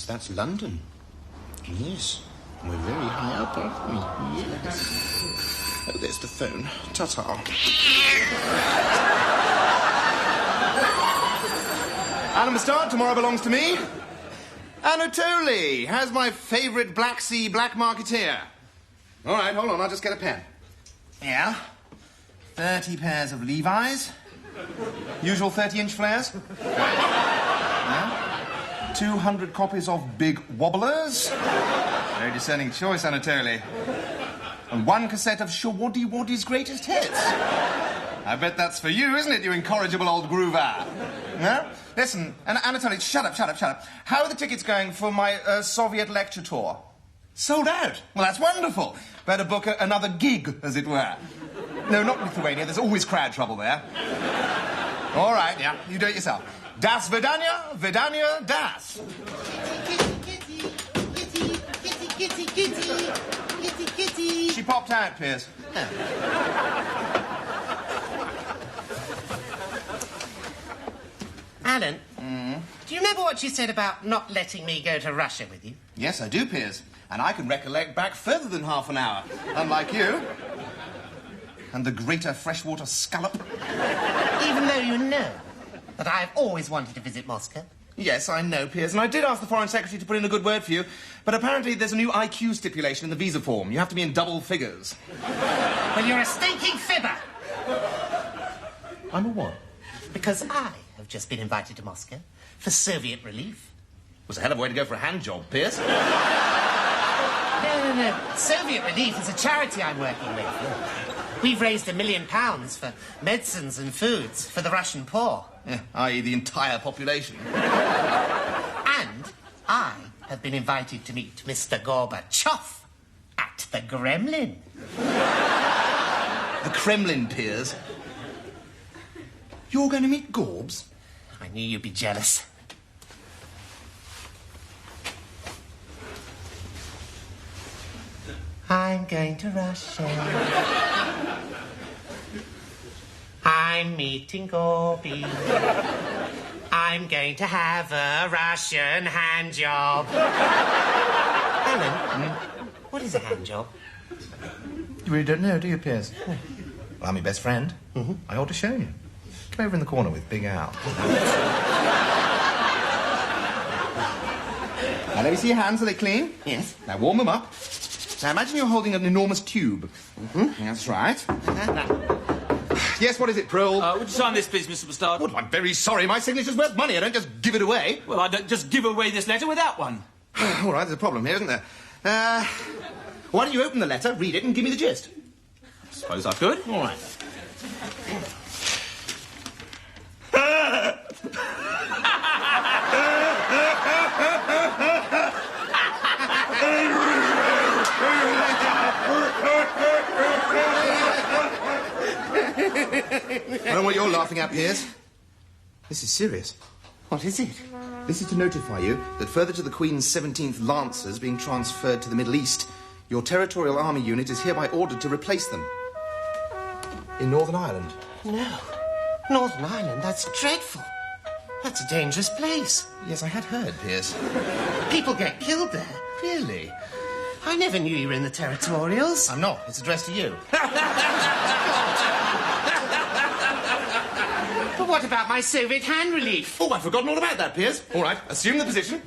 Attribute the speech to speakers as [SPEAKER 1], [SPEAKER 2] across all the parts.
[SPEAKER 1] Yes, that's London. Yes. We're very high up, aren't we? Yes. Oh, there's the phone. Ta-ta. Alan Mustard, tomorrow belongs to me. Anatoly, how's my favourite Black Sea black marketeer? All right, hold on, I'll just get a pen. Yeah. 30 pairs of Levi's. Usual 30-inch flares. Yeah. 200 copies of Big Wobblers. Very discerning choice, Anatoly. And 1 cassette of Shawaddy Waddy's greatest hits. I bet that's for you, isn't it, you incorrigible old groover? No? Listen, Anatoly, shut up. How are the tickets going for my Soviet lecture tour? Sold out? Well, that's wonderful. Better book another gig, as it were. No, not Lithuania. There's always crowd trouble there. All right, yeah, you do it yourself. Das Vidania, Vidania, das. Kitty. She popped out, Piers. Yeah.
[SPEAKER 2] Alan, do you remember what you said about not letting me go to Russia with you?
[SPEAKER 1] Yes, I do, Piers. And I can recollect back further than half an hour, unlike you. And the greater freshwater scallop.
[SPEAKER 2] Even though you know that I've always wanted to visit Moscow.
[SPEAKER 1] Yes, I know, Piers, and I did ask the Foreign Secretary to put in a good word for you, but apparently there's a new IQ stipulation in the visa form. You have to be in double figures.
[SPEAKER 2] Well, you're a stinking fibber.
[SPEAKER 1] I'm a what?
[SPEAKER 2] Because I have just been invited to Moscow for Soviet relief.
[SPEAKER 1] It was a hell of a way to go for a hand job, Piers.
[SPEAKER 2] No. Soviet relief is a charity I'm working with. We've raised £1 million for medicines and foods for the Russian poor.
[SPEAKER 1] Yeah, i.e. the entire population.
[SPEAKER 2] And I have been invited to meet Mr. Gorbachev at the Kremlin.
[SPEAKER 1] The Kremlin, Piers? You're going to meet Gorbs?
[SPEAKER 2] I knew you'd be jealous. I'm going to Russia. I'm meeting Gorby. I'm going to have a Russian hand job. Alan, what is a hand job?
[SPEAKER 1] You really don't know, do you, Piers? Well, I'm your best friend. Mm-hmm. I ought to show you. Come over in the corner with Big Al. Now, let me see your hands. Are they clean?
[SPEAKER 2] Yes.
[SPEAKER 1] Now, warm them up. Now, imagine you're holding an enormous tube. Mm-hmm. That's right. Yes, what is it, Prole?
[SPEAKER 3] Would you sign this, please, Mr. Mustard?
[SPEAKER 1] Oh, I'm very sorry. My signature's worth money. I don't just give it away.
[SPEAKER 3] Well, I don't just give away this letter without one.
[SPEAKER 1] All right, there's a problem here, isn't there? Why don't you open the letter, read it, and give me the gist?
[SPEAKER 3] I suppose I could.
[SPEAKER 1] All right. I don't know what you're laughing at, Piers. This is serious.
[SPEAKER 2] What is it?
[SPEAKER 1] This is to notify you that further to the Queen's 17th Lancers being transferred to the Middle East, your territorial army unit is hereby ordered to replace them. In Northern Ireland.
[SPEAKER 2] No. Northern Ireland, that's dreadful. That's a dangerous place.
[SPEAKER 1] Yes, I had heard, Piers.
[SPEAKER 2] People get killed there.
[SPEAKER 1] Really?
[SPEAKER 2] I never knew you were in the territorials.
[SPEAKER 1] I'm not. It's addressed to you.
[SPEAKER 2] But what about my Soviet hand relief?
[SPEAKER 1] Oh, I've forgotten all about that, Piers. All right, assume the position.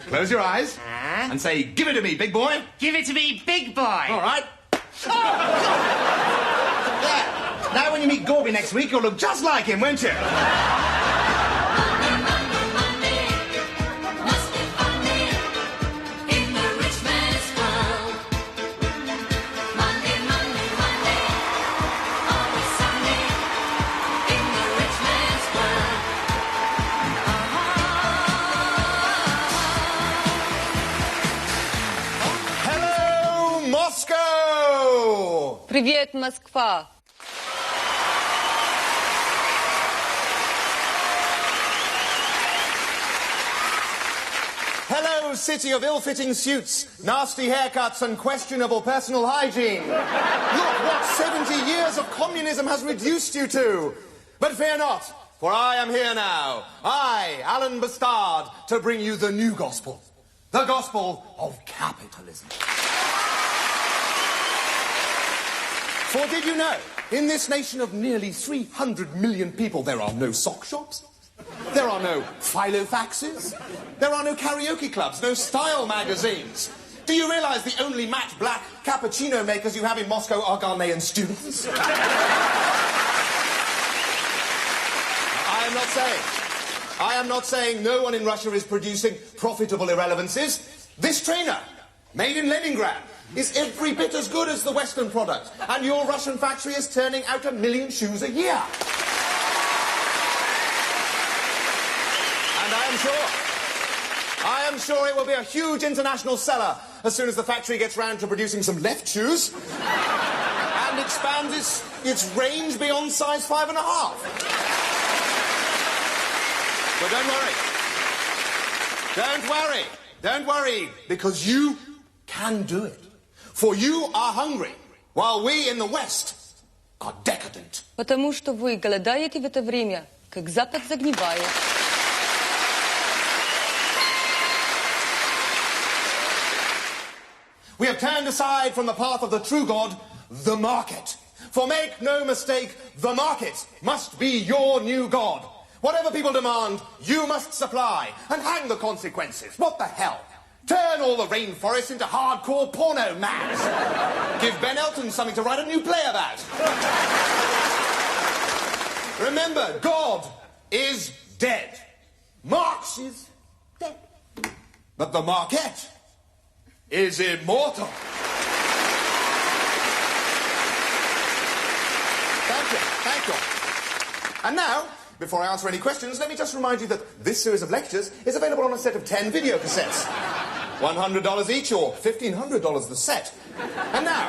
[SPEAKER 1] Close your eyes. And say, give it to me, big boy.
[SPEAKER 2] Give it to me, big boy.
[SPEAKER 1] All right. There. Now, when you meet Gorby next week, you'll look just like him, won't you?
[SPEAKER 4] Привет, Москва.
[SPEAKER 1] Hello, city of ill-fitting suits, nasty haircuts and questionable personal hygiene. Look what 70 years of communism has reduced you to. But fear not, for I am here now. I, Alan Bastard, to bring you the new gospel.
[SPEAKER 5] The gospel of capitalism. For did you know, in this nation of nearly 300 million people, there are no sock shops, there are no filofaxes, there are no karaoke clubs, no style magazines. Do you realise the only matte black cappuccino makers you have in Moscow are Ghanaian students? I am not saying no one in Russia is producing profitable irrelevancies. This trainer, made in Leningrad, is every bit as good as the Western product, and your Russian factory is turning out 1 million shoes a year. And I am sure it will be a huge international seller as soon as the factory gets round to producing some left shoes and expands its range beyond size 5.5. But don't worry, because you can do it. For you are hungry, while we in the West are decadent.
[SPEAKER 4] Потому что вы голодаете в это время, как Запад загнивает.
[SPEAKER 5] We have turned aside from the path of the true God, the market. For make no mistake, the market must be your new God. Whatever people demand, you must supply. And hang the consequences. What the hell? Turn all the rainforests into hardcore porno mags. Give Ben Elton something to write a new play about. Remember, God is dead. Marx is dead. But the market is immortal. Thank you. And now, before I answer any questions, let me just remind you that this series of lectures is available on a set of 10 video cassettes. $100 each or $1,500 the set. And now,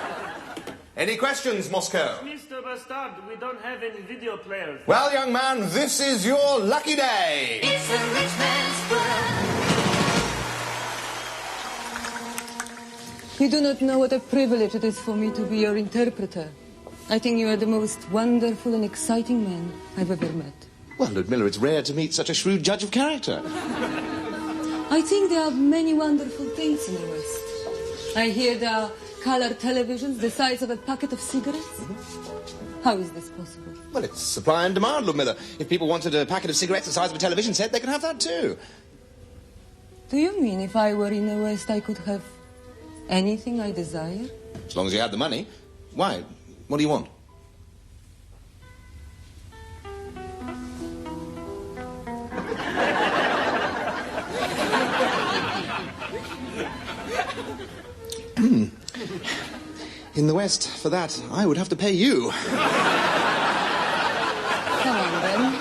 [SPEAKER 5] any questions, Moscow?
[SPEAKER 6] Mr. Bastard, we don't have any video players.
[SPEAKER 5] Well, young man, this is your lucky day.
[SPEAKER 7] It's a rich man's world.
[SPEAKER 4] You do not know what a privilege it is for me to be your interpreter. I think you are the most wonderful and exciting man I've ever met.
[SPEAKER 5] Well, Ludmilla, it's rare to meet such a shrewd judge of character.
[SPEAKER 4] I think there are many wonderful things in the West. I hear there are color televisions the size of a packet of cigarettes. Mm-hmm. How is this possible?
[SPEAKER 5] Well, it's supply and demand, Ludmilla. If people wanted a packet of cigarettes the size of a television set, they can have that too.
[SPEAKER 4] Do you mean if I were in the West, I could have anything I desire?
[SPEAKER 5] As long as you had the money. Why? What do you want? In the West, for that, I would have to pay you.
[SPEAKER 4] Come on, then.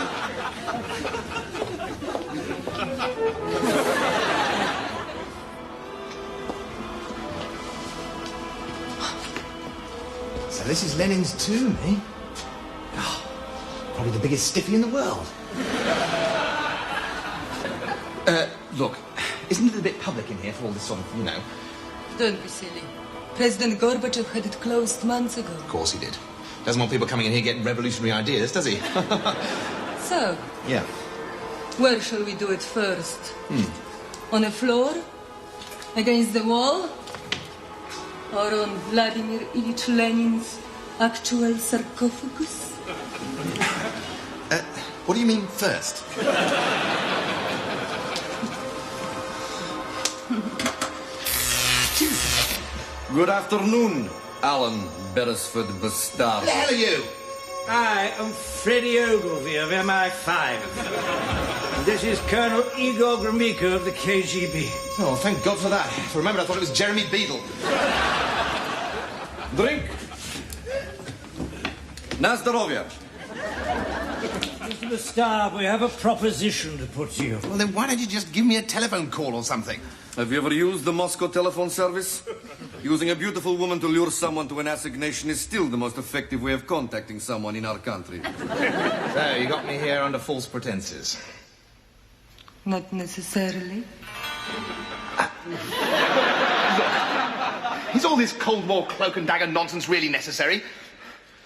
[SPEAKER 5] So this is Lenin's tomb, eh? Oh, probably the biggest stiffy in the world. Look, isn't it a bit public in here for all this sort of, you know...
[SPEAKER 4] Don't be silly. President Gorbachev had it closed months ago.
[SPEAKER 5] Of course he did. Doesn't want people coming in here getting revolutionary ideas, does he?
[SPEAKER 4] So?
[SPEAKER 5] Yeah.
[SPEAKER 4] Where shall we do it first? On a floor? Against the wall? Or on Vladimir Ilyich Lenin's actual sarcophagus?
[SPEAKER 5] What do you mean first?
[SPEAKER 8] Good afternoon, Alan Beresford Bastard.
[SPEAKER 5] Who the hell are you?
[SPEAKER 6] I am Freddie Ogilvy of MI5. This is Colonel Igor Gromyko of the KGB.
[SPEAKER 5] Oh, thank God for that. For a moment I thought it was Jeremy Beadle.
[SPEAKER 8] Drink. Na zdrowie.
[SPEAKER 6] Mr. Bastard, we have a proposition to put to you.
[SPEAKER 5] Well, then why don't you just give me a telephone call or something?
[SPEAKER 8] Have you ever used the Moscow telephone service? Using a beautiful woman to lure someone to an assignation is still the most effective way of contacting someone in our country.
[SPEAKER 5] So, you got me here under false pretenses.
[SPEAKER 4] Not necessarily.
[SPEAKER 5] Is all this Cold War cloak and dagger nonsense really necessary?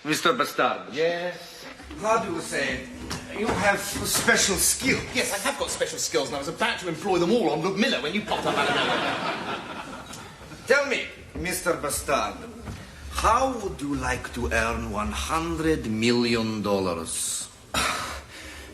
[SPEAKER 8] Mr. Bastard.
[SPEAKER 5] Yes?
[SPEAKER 8] How do you say,
[SPEAKER 5] You have special skills.
[SPEAKER 1] Yes, I have got special skills, and I was about to employ them all on Ludmilla when you popped up out of nowhere.
[SPEAKER 8] Tell me, Mr. Bastard, how would you like to earn $100 million?
[SPEAKER 1] Does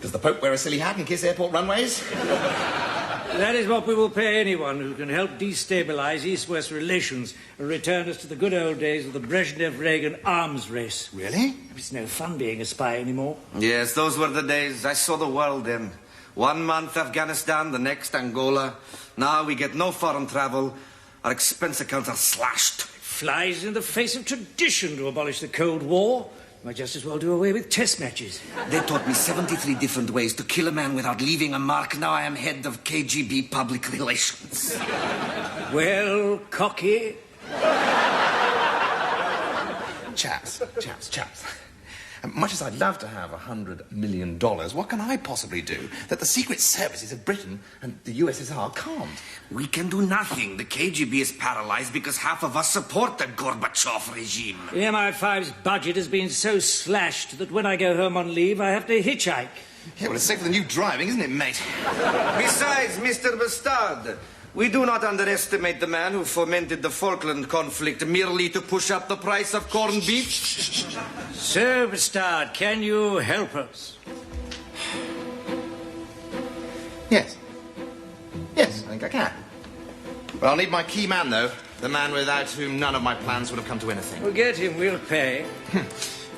[SPEAKER 1] the Pope wear a silly hat and kiss airport runways?
[SPEAKER 6] That is what we will pay anyone who can help destabilize East-West relations and return us to the good old days of the Brezhnev-Reagan arms race.
[SPEAKER 1] Really?
[SPEAKER 6] It's no fun being a spy anymore.
[SPEAKER 8] Yes, those were the days. I saw the world then. 1 month Afghanistan, the next Angola. Now we get no foreign travel. Our expense accounts are slashed.
[SPEAKER 6] Flies in the face of tradition to abolish the Cold War. Might just as well do away with test matches.
[SPEAKER 8] They taught me 73 different ways to kill a man without leaving a mark. Now I am head of KGB public relations.
[SPEAKER 6] Well, cocky.
[SPEAKER 1] Chaps. Much as I'd love to have $100 million, what can I possibly do that the secret services of Britain and the USSR can't?
[SPEAKER 8] We can do nothing. The KGB is paralyzed because half of us support the Gorbachev regime.
[SPEAKER 6] The MI5's budget has been so slashed that when I go home on leave, I have to hitchhike.
[SPEAKER 1] Yeah, well, it's safer than you driving, isn't it, mate?
[SPEAKER 8] Besides, Mr. Bastard, we do not underestimate the man who fomented the Falkland conflict merely to push up the price of corned beef.
[SPEAKER 6] So, Bastard, can you help us?
[SPEAKER 1] Yes, I think I can. But I'll need my key man, though. The man without whom none of my plans would have come to anything.
[SPEAKER 6] We'll get him, we'll pay.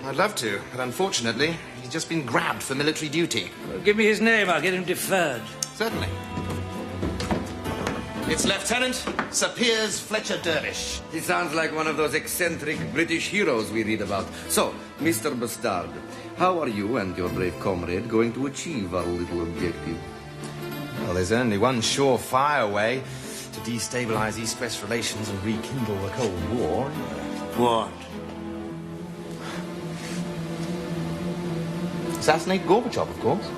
[SPEAKER 1] I'd love to, but unfortunately, he's just been grabbed for military duty.
[SPEAKER 6] Well, give me his name, I'll get him deferred.
[SPEAKER 1] Certainly. It's Lieutenant Sir Piers Fletcher Dervish.
[SPEAKER 8] He sounds like one of those eccentric British heroes we read about. So, Mr. Bastard, how are you and your brave comrade going to achieve our little objective?
[SPEAKER 1] Well, there's only one surefire way to destabilize East-West relations and rekindle the Cold War.
[SPEAKER 6] What?
[SPEAKER 1] Assassinate Gorbachev, of course.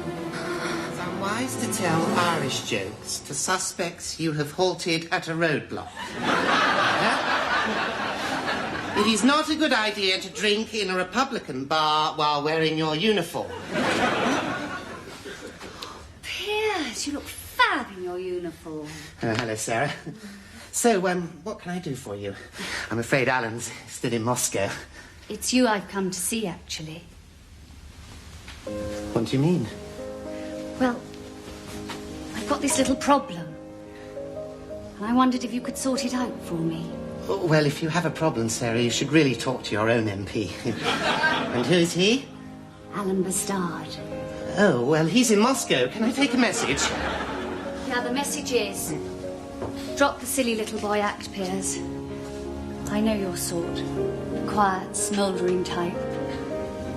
[SPEAKER 2] It's unwise to tell Irish jokes to suspects you have halted at a roadblock. It is not a good idea to drink in a Republican bar while wearing your uniform.
[SPEAKER 9] Piers, you look fab in your uniform.
[SPEAKER 2] Hello, Sarah. So, what can I do for you? I'm afraid Alan's still in Moscow.
[SPEAKER 9] It's you I've come to see, actually.
[SPEAKER 2] What do you mean?
[SPEAKER 9] Well, I've got this little problem. And I wondered if you could sort it out for me.
[SPEAKER 2] Well, if you have a problem, Sarah, you should really talk to your own MP. And who is he?
[SPEAKER 9] Alan Bastard.
[SPEAKER 2] Oh, well, he's in Moscow. Can I take a message?
[SPEAKER 9] Yeah, the message is... Drop the silly little boy act, Piers. I know your sort. The quiet, smouldering type.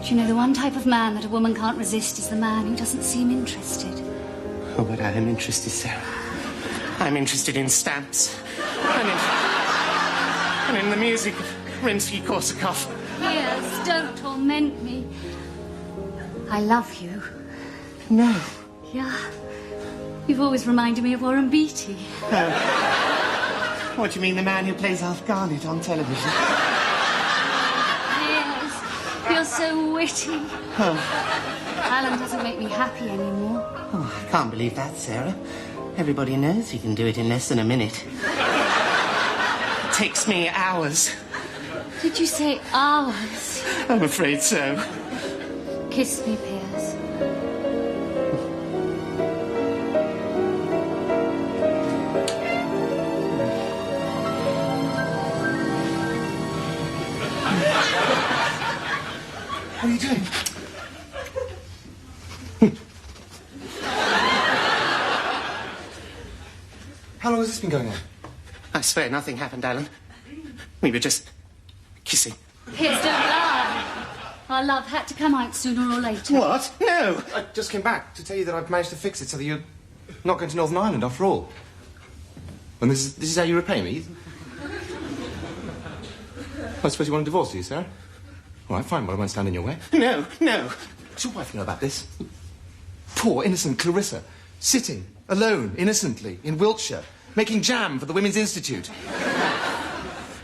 [SPEAKER 9] Do you know, the one type of man that a woman can't resist is the man who doesn't seem interested.
[SPEAKER 2] Oh, but I am interested, Sarah. I'm interested in stamps. And in the music of Rimsky-Korsakov.
[SPEAKER 9] Piers, don't torment me. I love you.
[SPEAKER 2] No.
[SPEAKER 9] Yeah. You've always reminded me of Warren Beatty.
[SPEAKER 2] Oh. What do you mean, the man who plays Alf Garnett on television?
[SPEAKER 9] Piers, you're so witty.
[SPEAKER 2] Oh.
[SPEAKER 9] Alan doesn't make me happy anymore.
[SPEAKER 2] Oh, I can't believe that, Sarah. Everybody knows he can do it in less than a minute. It takes me hours.
[SPEAKER 9] Did you say hours?
[SPEAKER 2] I'm afraid so.
[SPEAKER 9] Kiss me, Piers.
[SPEAKER 1] What are you doing? How long has this been going on?
[SPEAKER 2] I swear nothing happened, Alan. We were just kissing.
[SPEAKER 9] Piers, don't lie. Our love had to come out sooner or later.
[SPEAKER 2] What? No!
[SPEAKER 1] I just came back to tell you that I've managed to fix it so that you're not going to Northern Ireland after all. And this is how you repay me? I suppose you want a divorce, do you, Sarah? All right, fine, but I won't stand in your way.
[SPEAKER 2] No, no.
[SPEAKER 1] Does your wife know about this? Poor, innocent Clarissa, sitting alone, innocently, in Wiltshire, making jam for the Women's Institute.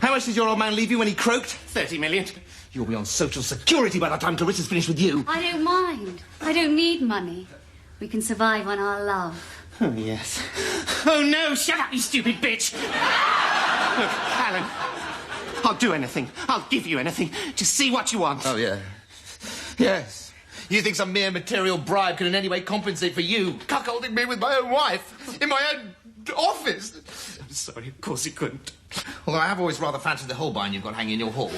[SPEAKER 1] How much did your old man leave you when he croaked?
[SPEAKER 2] 30 million.
[SPEAKER 5] You'll be on Social Security by the time Clarissa's finished with you.
[SPEAKER 9] I don't mind. I don't need money. We can survive on our love.
[SPEAKER 2] Oh, yes. Oh, no, shut up, you stupid bitch! Look, Alan, I'll do anything. I'll give you anything. Just see what you want.
[SPEAKER 5] Oh, yeah. Yes. You think some mere material bribe can in any way compensate for you cuckolding me with my own wife in my own office? I'm sorry, of course it couldn't. Although I have always rather fancied the Holbein you've got hanging in your hall.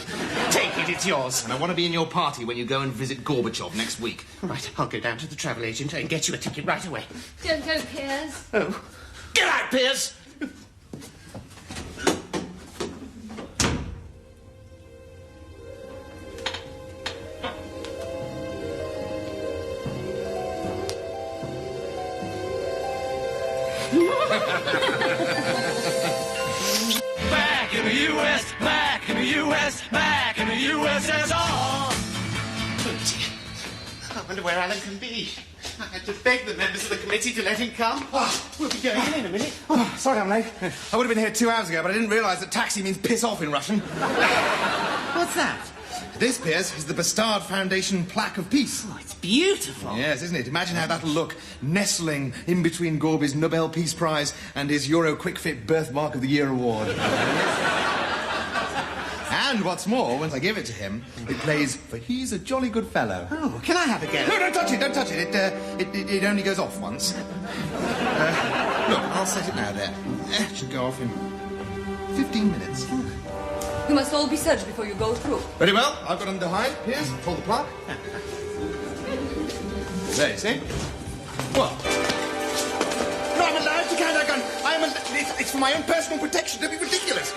[SPEAKER 2] Take it, it's yours.
[SPEAKER 5] And I want to be in your party when you go and visit Gorbachev next week.
[SPEAKER 2] Right, I'll go down to the travel agent and get you a ticket right away.
[SPEAKER 9] Don't go, Piers.
[SPEAKER 2] Oh.
[SPEAKER 5] Get out, Piers!
[SPEAKER 10] Back in the U.S., back in the U.S., back in the USSR.
[SPEAKER 2] Oh, dear. I wonder where Alan can be. I had to beg the members of the committee to let him come. Oh, we'll be going in a minute.
[SPEAKER 5] Oh, sorry I'm late. I would have been here 2 hours ago, but I didn't realise that taxi means piss off in Russian.
[SPEAKER 2] What's that?
[SPEAKER 5] This, Piers, is the Bastard Foundation Plaque of Peace.
[SPEAKER 2] Oh, it's beautiful.
[SPEAKER 5] Yes, isn't it? Imagine how that'll look, nestling in between Gorby's Nobel Peace Prize and his Euro Quick Fit Birthmark of the Year award. And what's more, once I give it to him, it plays For He's a Jolly Good Fellow.
[SPEAKER 2] Oh, can I have a go?
[SPEAKER 5] No, don't touch it, don't touch it. It only goes off once. Look, I'll set it now there. It should go off in 15 minutes.
[SPEAKER 4] You must all be searched before you go through.
[SPEAKER 5] Very well, I've got them to hide. Piers, hold the plaque. There, you see? What? No, I'm allowed to carry that gun. It's for my own personal protection. Don't be ridiculous.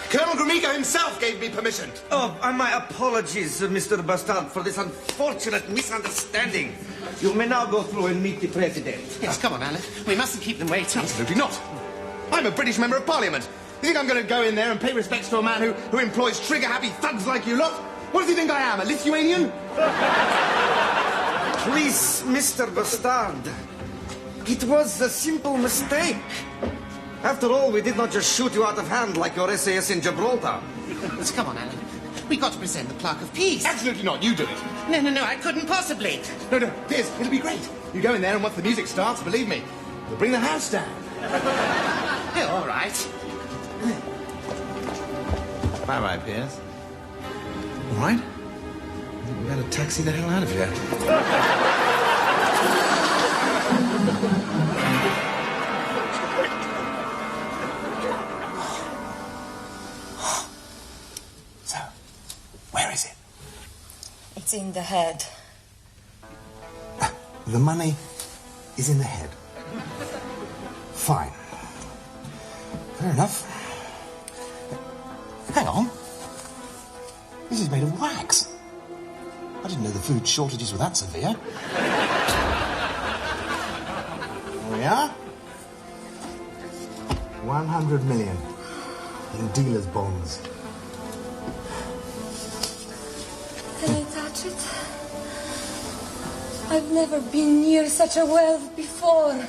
[SPEAKER 5] Colonel Gromyko himself gave me permission.
[SPEAKER 8] Oh, and my apologies, Mr. Bastard, for this unfortunate misunderstanding. You may now go through and meet the President.
[SPEAKER 2] Yes, come on, Alan. We mustn't keep them waiting.
[SPEAKER 5] Absolutely not. I'm a British Member of Parliament. You think I'm going to go in there and pay respects to a man who employs trigger-happy thugs like you lot? What does he think I am, a Lithuanian?
[SPEAKER 8] Please, Mr. Bastard. It was a simple mistake. After all, we did not just shoot you out of hand like your SAS in Gibraltar.
[SPEAKER 2] Yes, come on, Alan. We've got to present the plaque of peace.
[SPEAKER 5] Absolutely not. You do it.
[SPEAKER 2] No, I couldn't possibly.
[SPEAKER 5] No, Piers, it'll be great. You go in there and once the music starts, believe me, you'll bring the house down.
[SPEAKER 2] Yeah, all right.
[SPEAKER 5] Bye-bye, Piers. All right? I think we better taxi the hell out of here. So, where is it?
[SPEAKER 4] It's in the head.
[SPEAKER 5] The money is in the head. Fine. Fair enough. Hang on. This is made of wax. I didn't know the food shortages were that severe. There we are. 100 million in dealer's bonds.
[SPEAKER 4] Can I touch it? I've never been near such a wealth before.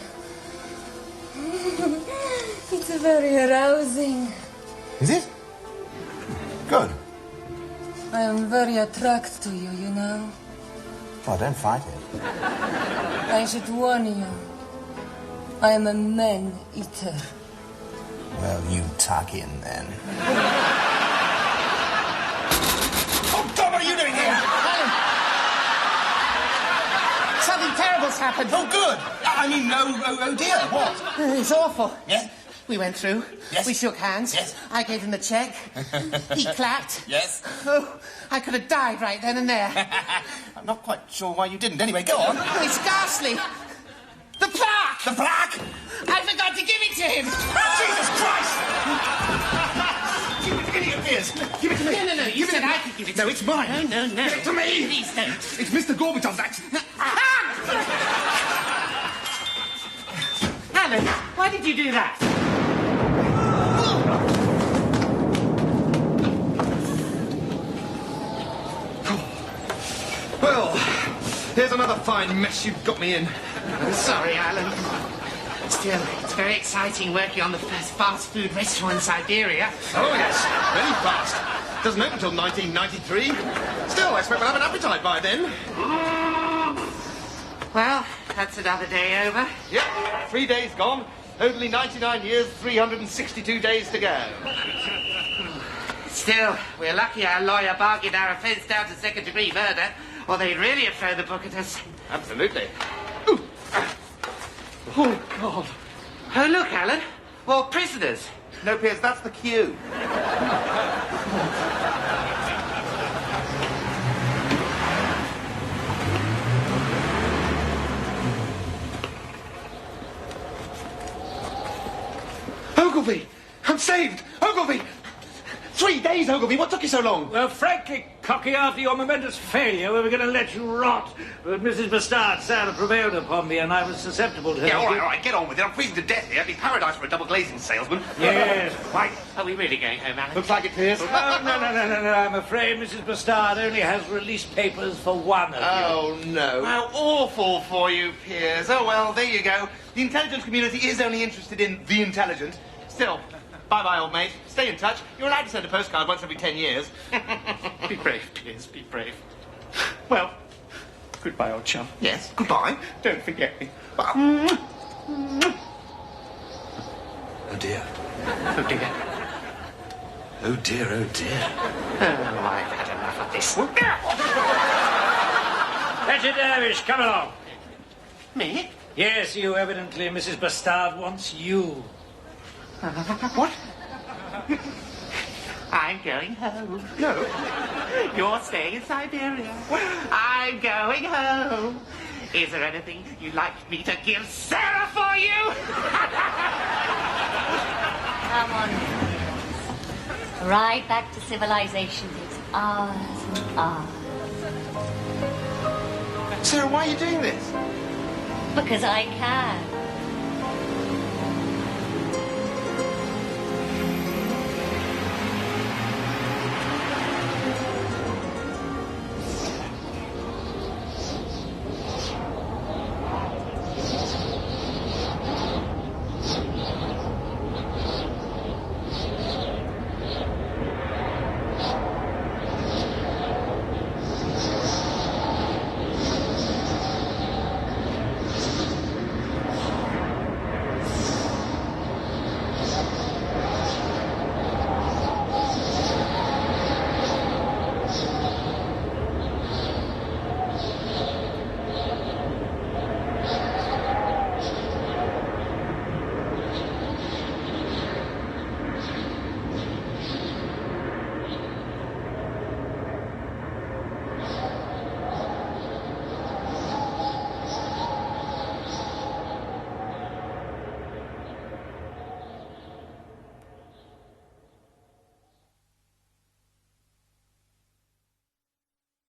[SPEAKER 4] It's very arousing.
[SPEAKER 5] Is it? Good.
[SPEAKER 4] I am very attracted to you, you know.
[SPEAKER 5] Oh, don't fight it.
[SPEAKER 4] I should warn you. I am a man-eater.
[SPEAKER 5] Well, you tuck in, then. Oh, God, what are you doing here?
[SPEAKER 2] Something terrible's happened.
[SPEAKER 5] Oh, good. I mean, oh dear, what?
[SPEAKER 2] It's awful.
[SPEAKER 5] Yes?
[SPEAKER 2] We went through.
[SPEAKER 5] Yes.
[SPEAKER 2] We shook hands.
[SPEAKER 5] Yes.
[SPEAKER 2] I gave him the cheque. He clapped.
[SPEAKER 5] Yes.
[SPEAKER 2] Oh, I could have died right then and there.
[SPEAKER 5] I'm not quite sure why you didn't. Anyway, go on.
[SPEAKER 2] Oh, it's ghastly. The plaque!
[SPEAKER 5] The plaque?
[SPEAKER 2] I forgot to give it to him.
[SPEAKER 5] Jesus Christ! Give it to Piers. Give it to me.
[SPEAKER 2] No. You said I could give it to
[SPEAKER 5] No,
[SPEAKER 2] him.
[SPEAKER 5] it's mine.
[SPEAKER 2] No.
[SPEAKER 5] Give it to me.
[SPEAKER 2] Please don't.
[SPEAKER 5] It's Mr. Gorbachev's act.
[SPEAKER 2] Alan, why did you do that?
[SPEAKER 5] Well, here's another fine mess you've got me in.
[SPEAKER 2] I'm sorry, Alan. Still, it's very exciting working on the first fast food restaurant in Siberia.
[SPEAKER 5] Oh, yes. Very fast. Doesn't open until 1993. Well, I expect we'll have an appetite by then.
[SPEAKER 2] Well, that's another day over.
[SPEAKER 5] Yep, 3 days gone. Only 99 years, 362 days to go.
[SPEAKER 2] Still, we're lucky our lawyer bargained our offence down to second-degree murder, or they'd really have thrown the book at us.
[SPEAKER 5] Absolutely.
[SPEAKER 2] Ooh. Oh, God. Oh, look, Alan. More prisoners.
[SPEAKER 5] No, Piers, that's the queue. Ogilvy! I'm saved! Ogilvy! 3 days, Ogilvy! What took you so long?
[SPEAKER 6] Well, frankly, Cocky, after your momentous failure, we were going to let you rot. But Mrs. Bastard sadly prevailed upon me, and I was susceptible to her.
[SPEAKER 5] Yeah, all right, get on with it. I'm freezing to death here. It'd be paradise for a double glazing salesman.
[SPEAKER 6] Yes, quite.
[SPEAKER 2] Are we really going home, Alan?
[SPEAKER 5] Looks like it, Piers.
[SPEAKER 6] No. I'm afraid Mrs. Bastard only has release papers for one of you.
[SPEAKER 5] Oh, no.
[SPEAKER 1] How awful for you, Piers. Oh, well, there you go. The intelligence community is only interested in the intelligent. Still, bye-bye, old mate. Stay in touch. You're allowed to send a postcard once every 10 years.
[SPEAKER 2] Be brave, Piers, be brave.
[SPEAKER 1] Well, goodbye, old chum.
[SPEAKER 5] Yes, goodbye.
[SPEAKER 1] Don't forget me.
[SPEAKER 5] Well,
[SPEAKER 3] Oh dear.
[SPEAKER 2] Oh, dear.
[SPEAKER 3] Oh dear, oh dear.
[SPEAKER 2] Oh, I've had enough of this.
[SPEAKER 6] Petty Dervish, come along.
[SPEAKER 2] Me?
[SPEAKER 6] Yes, you evidently, Mrs. Bastard wants you.
[SPEAKER 2] What? I'm going home.
[SPEAKER 5] no.
[SPEAKER 2] You're staying in Siberia. I'm going home. Is there anything you'd like me to give Sarah for you?
[SPEAKER 9] Come on. Right back to civilization. It's ours and ours.
[SPEAKER 5] Sarah, why are you doing this?
[SPEAKER 9] Because I can.